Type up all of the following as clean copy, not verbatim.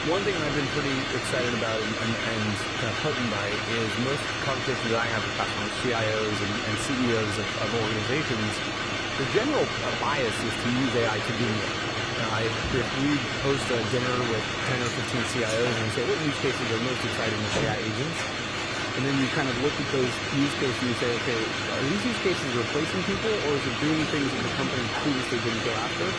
One thing I've been pretty excited about and kind of heartened by is most conversations that I have with customers, CIOs and CEOs of organizations, the general bias is to use AI to do more. If we host a dinner with 10 or 15 CIOs and say, what use cases are most exciting with AI agents? And then you kind of look at those use cases and you say, okay, are these use cases replacing people, or is it doing things that the company previously didn't go after?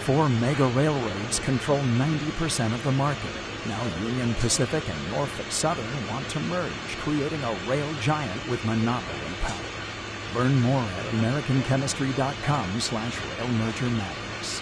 Four mega railroads control 90% of the market. Now Union Pacific and Norfolk Southern want to merge, creating a rail giant with monopoly power. Learn more at americanchemistry.com/railmergermatters.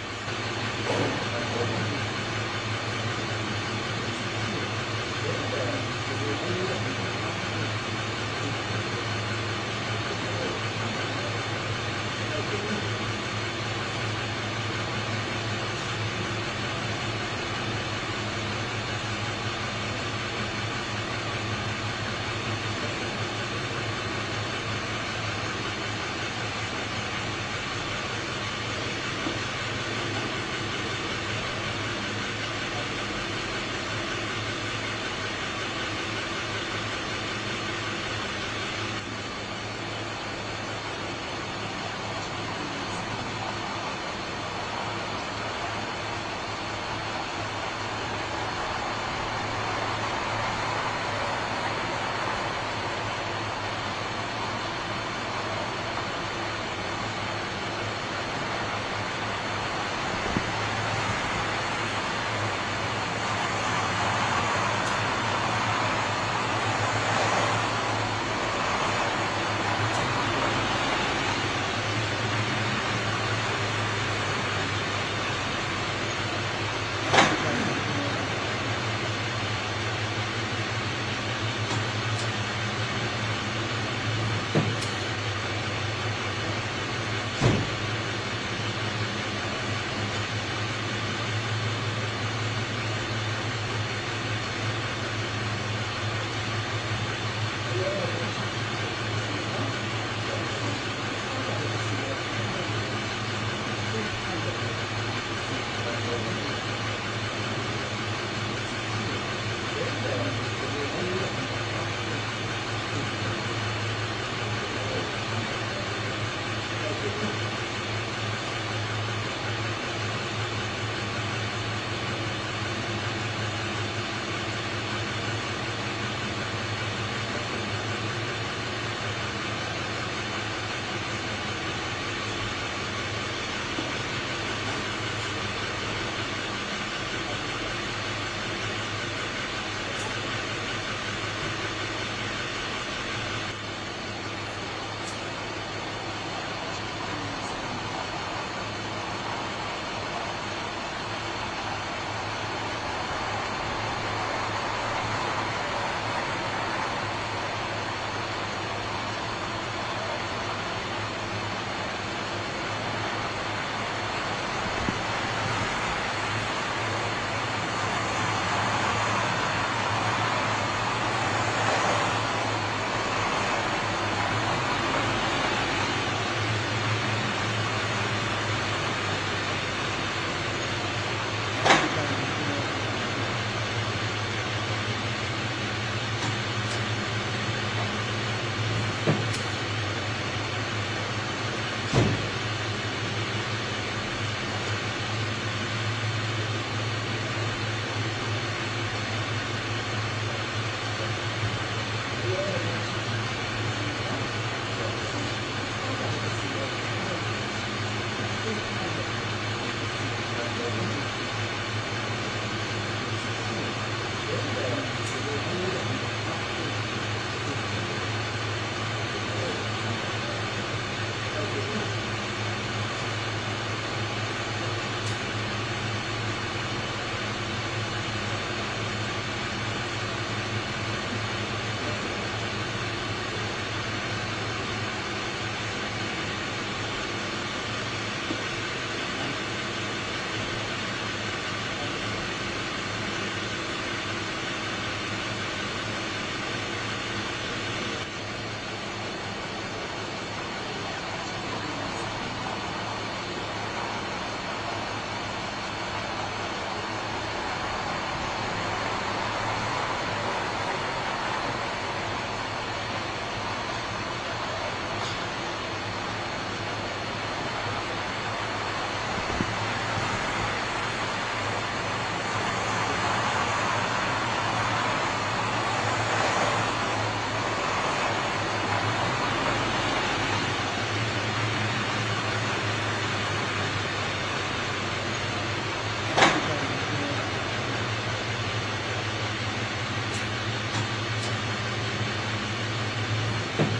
Thank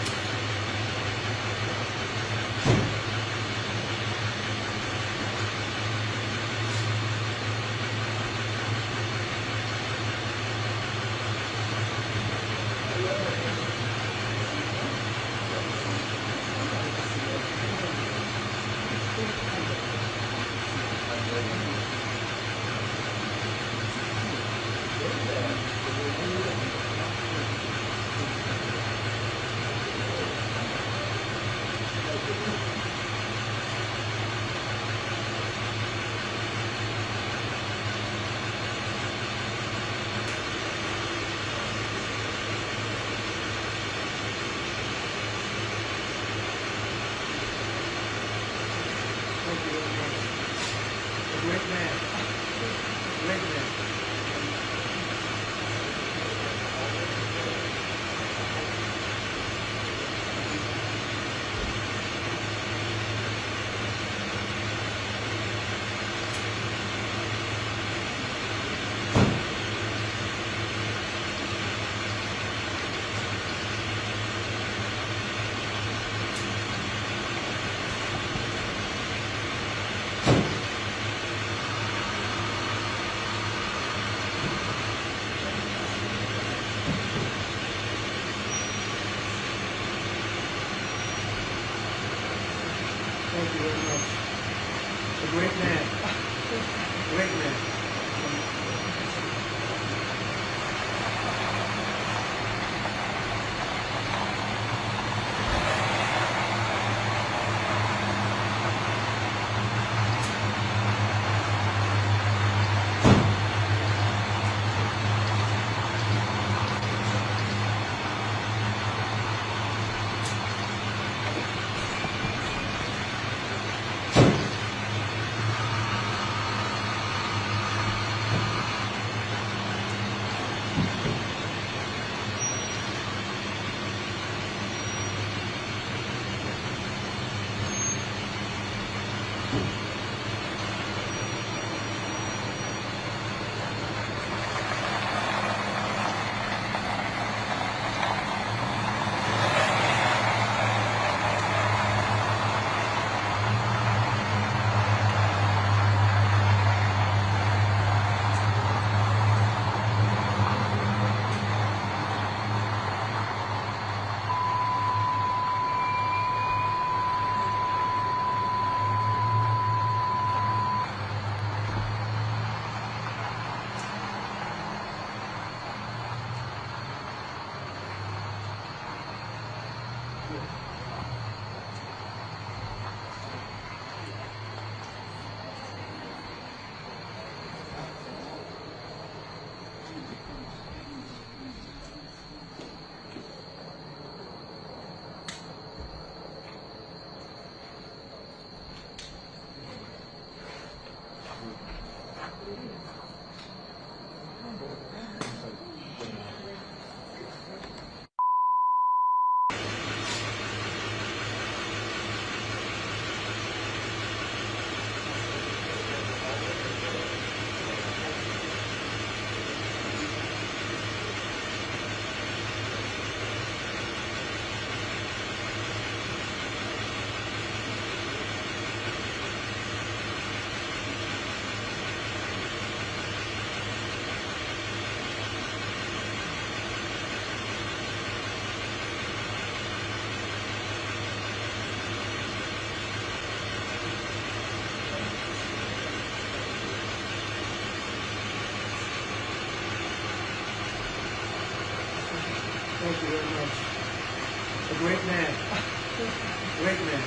you very much. A great man. Great man. Thank you very much. A great man. Great man.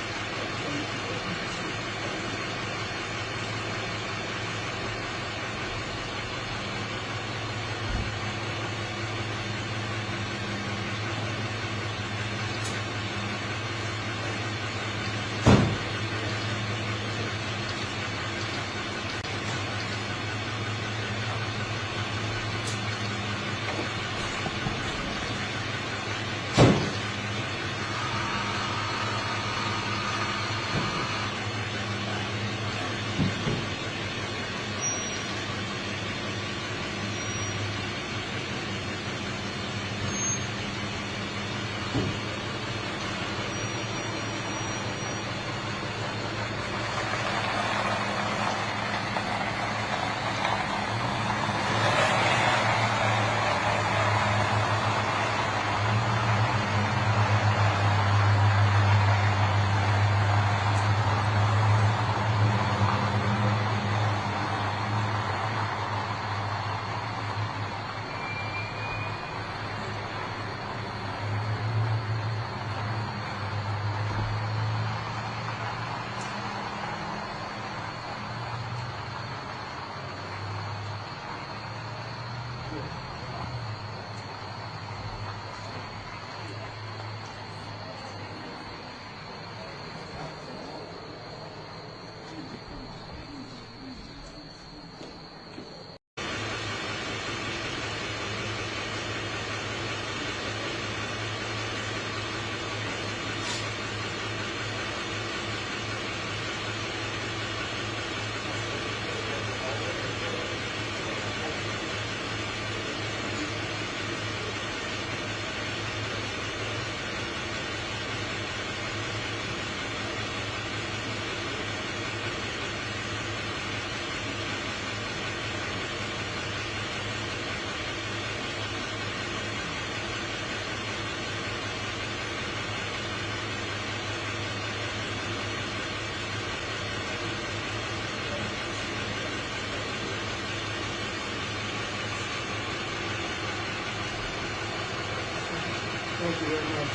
Thank you very much.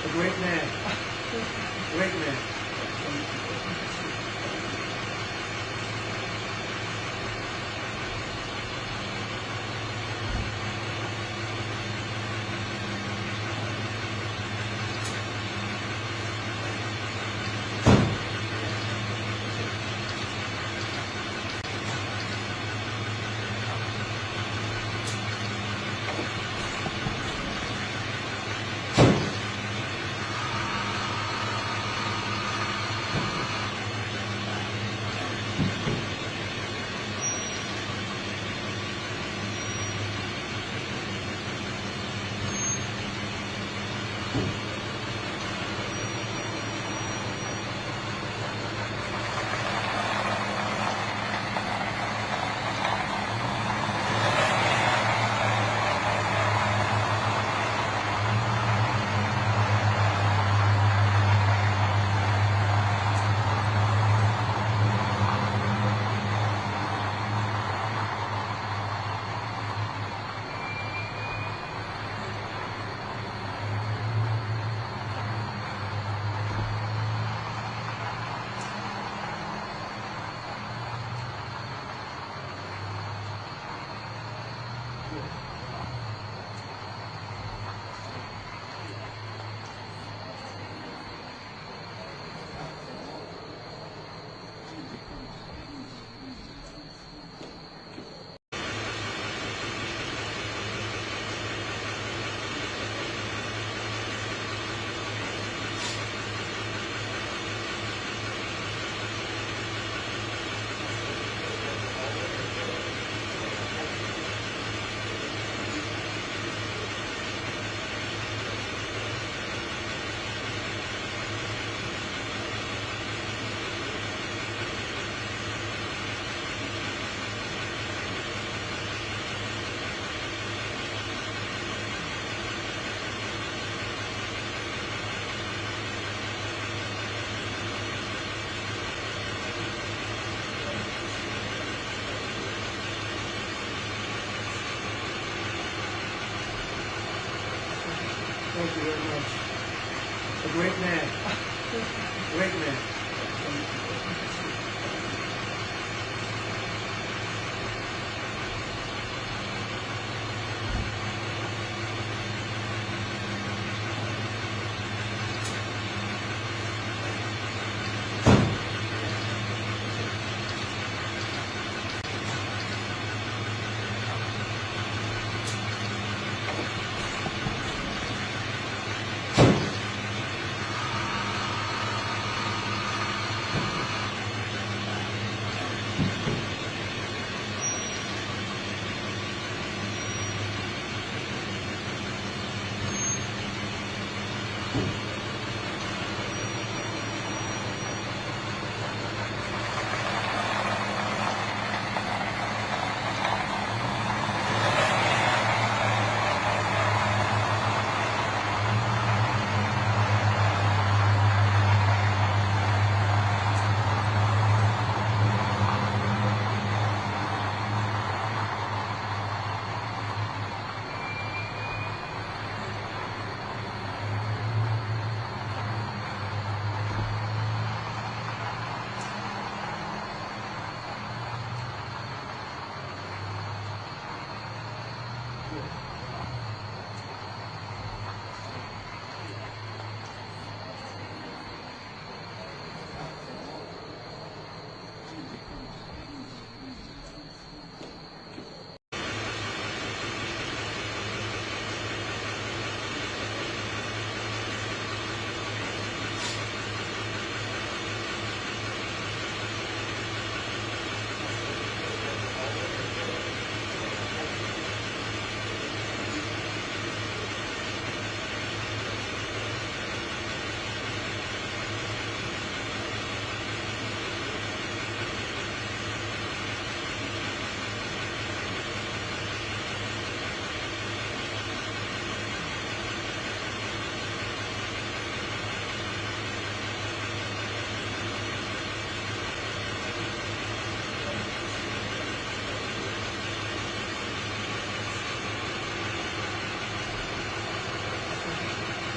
A great man. Great man. Thank you very much. A great man. Great man.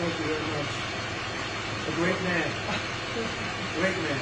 Thank you very much. A great man. Great man.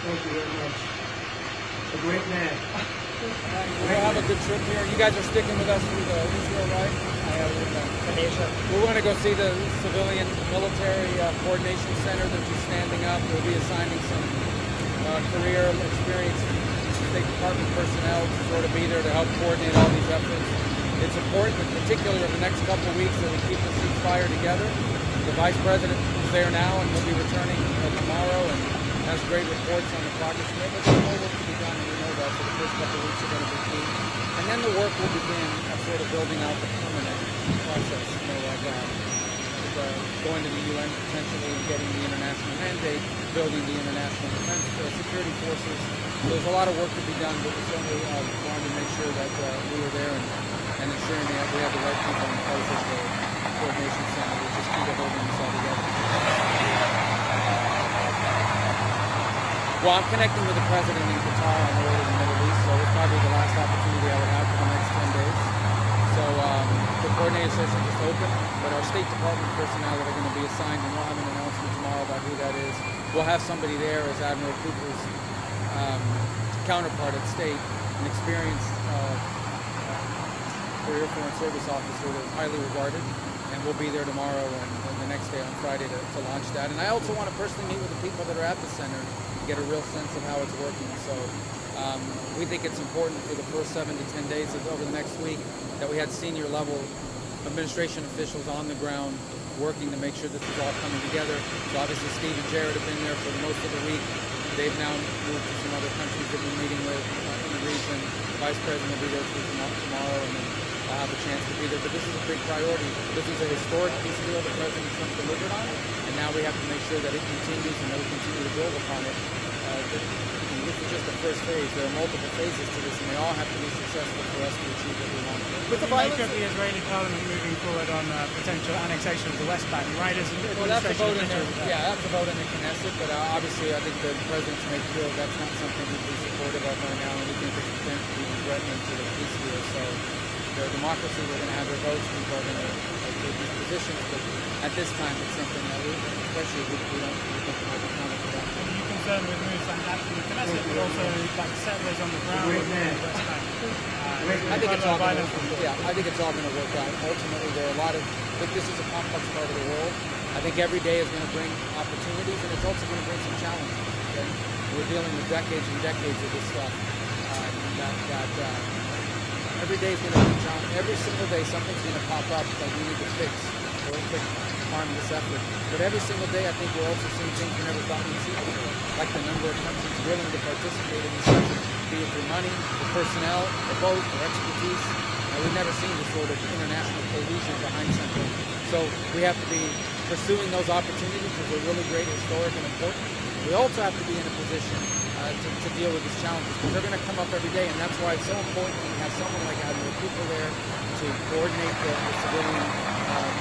Thank you very much. A great man. We'll have a good trip here. You guys are sticking with us through the Israel, right? We want to go see the civilian military coordination center that you're standing up. We'll be assigning some career experienced State Department personnel to sort of be there to help coordinate all these efforts. It's important, in particular, in the next couple of weeks that we keep the ceasefire together. The Vice President is there now and will be returning tomorrow and has great reports on the progress made. But there's more work to be done, and we know that. So the first couple of weeks are going to be key. And then the work will begin sort of building out the permanent process, going to the UN potentially and getting the international mandate, building the international defense security forces. So there's a lot of work to be done, but we certainly wanted to make sure that we were there and ensuring that we have the right people in place at the coordination center, which is key to holding this all together. Well, I'm connecting with the president in Qatar on the way to the Middle East, so it's probably the last opportunity I would have for the next 10 days. So the coordinating session just opened, but our State Department personnel that are going to be assigned, and we'll have an announcement tomorrow about who that is. We'll have somebody there as Admiral Cooper's counterpart at State, an experienced career foreign service officer that is highly regarded, and we'll be there tomorrow and the next day on Friday to launch that. And I also want to personally meet with the people that are at the center and get a real sense of how it's working. So we think it's important for the first 7 to 10 days over the next week that we had senior level administration officials on the ground working to make sure this is all coming together. So obviously Steve and Jared have been there for most of the week. They've now moved to some other countries that we're meeting with in the region. The Vice President will be there tomorrow, and then I'll have a chance to be there. But this is a big priority. This is a historic peace deal the President Trump delivered on, and now we have to make sure that it continues and that we continue to build upon it. This is just the first phase. There are multiple phases to this, and they all have to be successful for us to achieve what we want. With the violence of the Israeli parliament moving forward on potential annexation of the West Bank, right? Well, that's a vote in there. Yeah, that's a vote in the Knesset, but obviously I think the president's made clear that's not something we'd be supportive of right now, and we think it's potentially threatening to the peace deal. So their democracy, we're going to have their votes, people are going to take these positions, but at this time it's something that we, especially we don't think it might be counterproductive. Are you concerned concern with moves like that from the Knesset, but also like settlers on the ground in the West Bank. I think it's all going to work out. Ultimately, there are a lot of. I think this is a complex part of the world. I think every day is going to bring opportunities, and it's also going to bring some challenges. Okay? We're dealing with decades and decades of this stuff. Every day is going to be a challenge. Every single day, something's going to pop up that we need to fix or quick harm this effort. But every single day, I think we're also seeing things we never thought we'd see before, like the number of countries willing to participate in this effort, be it through money, or personnel, or both, or expertise. We've never seen this sort of international cohesion behind something. So we have to be pursuing those opportunities, which are really great, historic, and important. We also have to be in a position to deal with these challenges, because they're going to come up every day, and that's why it's so important when you have someone like Admiral Cooper there to coordinate the civilian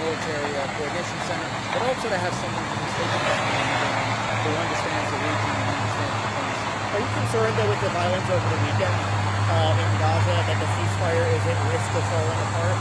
military coordination center, but also to have someone from the State Department who understands the region and understands the things. Are you concerned, though, with the violence over the weekend in Gaza, that the ceasefire is at risk of falling apart?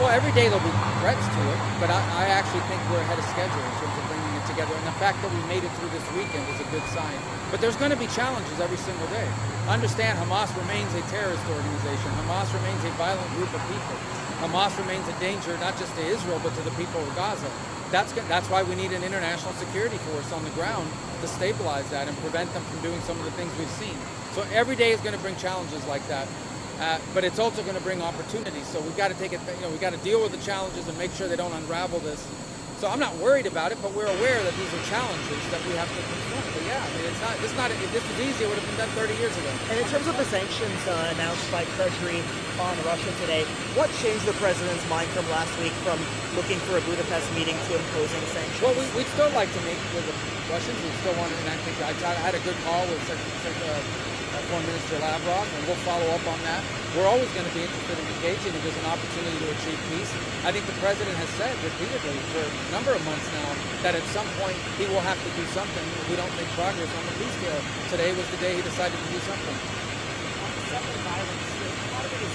Well, every day there'll be threats to it, but I actually think we're ahead of schedule in terms of bringing it together. And the fact that we made it through this weekend is a good sign. But there's going to be challenges every single day. Understand, Hamas remains a terrorist organization. Hamas remains a violent group of people. Hamas remains a danger not just to Israel, but to the people of Gaza. That's why we need an international security force on the ground to stabilize that and prevent them from doing some of the things we've seen. So every day is going to bring challenges like that. But it's also going to bring opportunities. So we've got to take it. We've got to deal with the challenges and make sure they don't unravel this. So I'm not worried about it, but we're aware that these are challenges that we have to confront. But yeah, I mean, if this was easy, it would have been done 30 years ago. And in terms of the sanctions announced by Treasury on Russia today, what changed the president's mind from last week from looking for a Budapest meeting to imposing sanctions? Well, we'd still like to meet with the Russians. We still want to, and I think I had a good call with Foreign Minister Lavrov, and we'll follow up on that. We're always going to be interested in engaging if there's an opportunity to achieve peace. I think the president has said repeatedly for a number of months now that at some point he will have to do something if we don't make progress on the peace deal. Today was the day he decided to do something. Settler violence, a lot of it is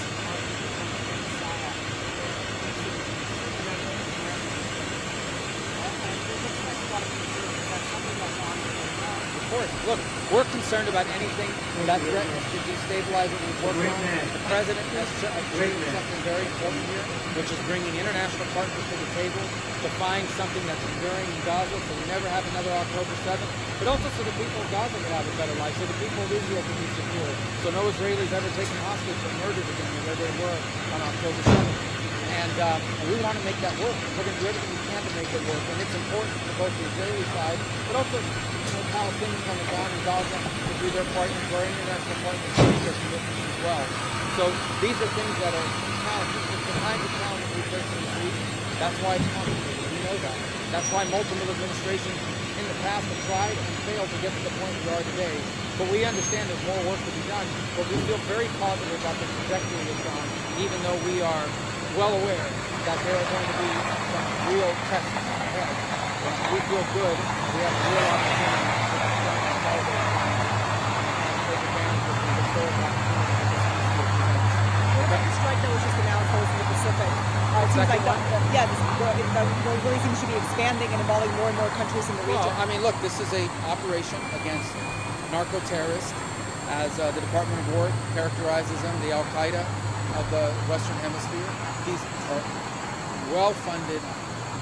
Of course. Look, we're concerned about anything that threatens to destabilize what we've worked on. The president has achieved something very important here, which is bringing international partners to the table to find something that's enduring in Gaza so we never have another October 7th, but also so the people of Gaza can have a better life, so the people of Israel can be secure, so no Israelis ever taken hostage or murdered again where they were on October 7th. And we want to make that work. We're going to do everything we can to make it work. And it's important for both the Israeli side, but also Palestinians on the ground in Gaza to do their part, and for our international partners to do their commitments as well. So these are things that are challenges. It's the kinds of challenges we face in this region. That's why it's complicated. We know that. That's why multiple administrations in the past have tried and failed to get to the point we are today. But we understand there's more work to be done. But we feel very positive about the trajectory it's on, even though we are well aware that there are going to be some real tests ahead. But we feel good. We have a real opportunity to consolidate and take advantage of the historic opportunity that this peace deal presents. What about the strike that was just announced in the Pacific? It seems like that really seems to be expanding and involving more and more countries in the region. Well, I mean, look, this is an operation against narco-terrorists, as the Department of War characterizes them, the Al-Qaeda of the Western Hemisphere. These are well-funded,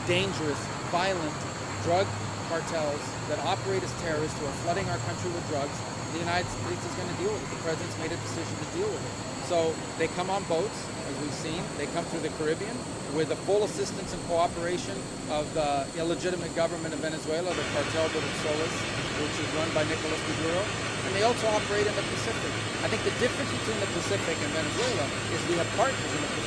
dangerous, violent drug cartels that operate as terrorists who are flooding our country with drugs. The United States is going to deal with it. The president's made a decision to deal with it. So they come on boats, as we've seen. They come through the Caribbean with the full assistance and cooperation of the illegitimate government of Venezuela, the cartel de los Soles, which is run by Nicolas Maduro. And they also operate in the Pacific. I think the difference between the Pacific and Venezuela is we have partners in the Pacific.